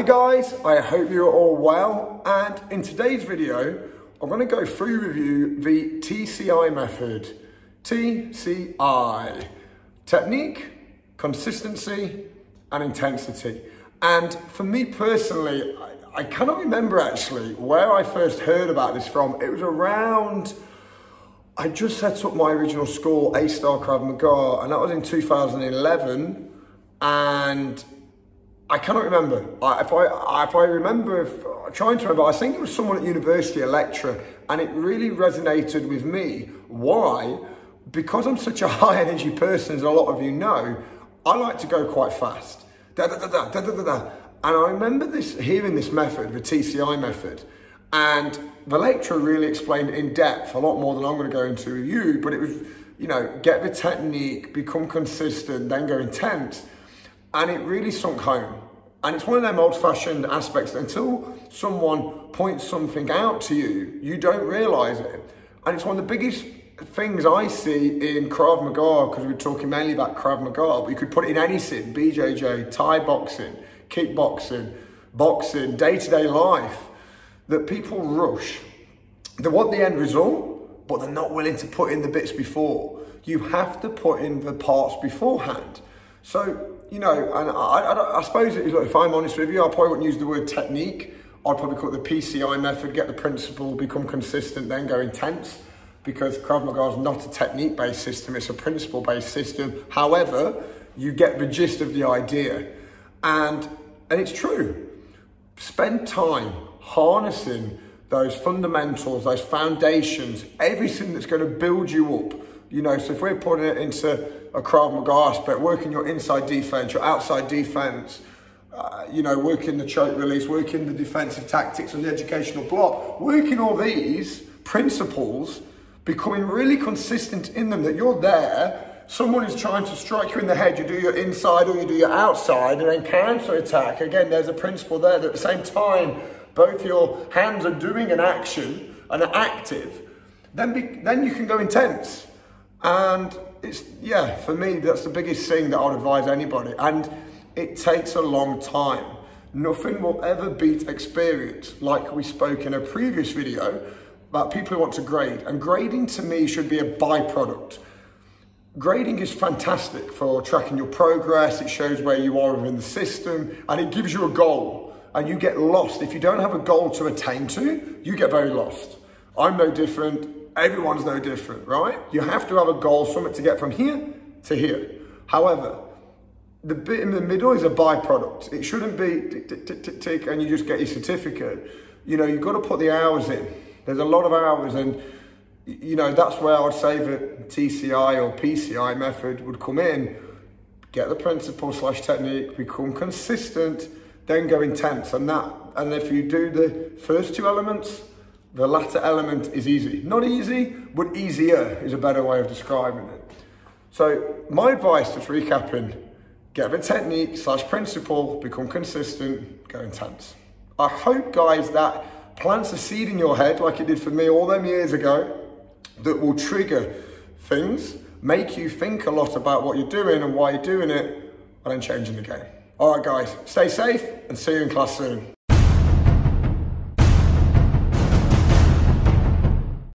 Hi guys, I hope you're all well, and in today's video I'm going to go through with you the T.C.I method. T.C.I. Technique, consistency and intensity. And for me personally, I cannot remember actually where I first heard about this from. It was around, I just set up my original school, A-Star Krav Maga, and that was in 2011, and I cannot remember. If I remember, trying to remember, I think it was someone at university, a lecturer, and it really resonated with me. Why? Because I'm such a high energy person, as a lot of you know, I like to go quite fast. Da, da, da, da, da, da, da, da. And I remember hearing this method, the T.C.I method, and the lecturer really explained in depth, a lot more than I'm going to go into with you, but it was, you know, get the technique, become consistent, then go intense. And it really sunk home. And it's one of them old-fashioned aspects that until someone points something out to you, you don't realize it. And it's one of the biggest things I see in Krav Maga, because we're talking mainly about Krav Maga, but you could put it in anything: BJJ, Thai boxing, kickboxing, boxing, day-to-day life, that people rush. They want the end result, but they're not willing to put in the bits before. You have to put in the parts beforehand. So, you know, and I suppose, if I'm honest with you, I probably wouldn't use the word technique. I'd probably call it the T.C.I method: get the principle, become consistent, then go intense. Because Krav Maga is not a technique-based system, it's a principle-based system. However, you get the gist of the idea. And it's true. Spend time harnessing those fundamentals, those foundations, everything that's going to build you up. You know, so if we're putting it into a Krav Maga aspect, working your inside defense, your outside defense, you know, working the choke release, working the defensive tactics and the educational block, working all these principles, becoming really consistent in them, that you're there, someone is trying to strike you in the head, you do your inside or you do your outside, and then counter attack. Again, there's a principle there that at the same time, both your hands are doing an action and are active, then you can go intense. And it's, yeah, for me, that's the biggest thing that I'd advise anybody. And it takes a long time. Nothing will ever beat experience, like we spoke in a previous video about people who want to grade. And grading to me should be a byproduct. Grading is fantastic for tracking your progress. It shows where you are within the system, and it gives you a goal. And you get lost. If you don't have a goal to attain to, you get very lost. I'm no different. Everyone's no different, right? You have to have a goal, something to get from here to here. However, the bit in the middle is a byproduct. It shouldn't be tick, tick, tick, tick, and you just get your certificate. You know, you've got to put the hours in. There's a lot of hours, and you know, that's where I would say that T.C.I or P.C.I method would come in. Get the principle / technique, become consistent, then go intense. And if you do the first two elements, the latter element is easy. Not easy, but easier is a better way of describing it. So my advice, just recapping: get the technique / principle, become consistent, go intense. I hope, guys, that plants a seed in your head, like it did for me all them years ago, that will trigger things, make you think a lot about what you're doing and why you're doing it, and then changing the game. All right, guys, stay safe and see you in class soon.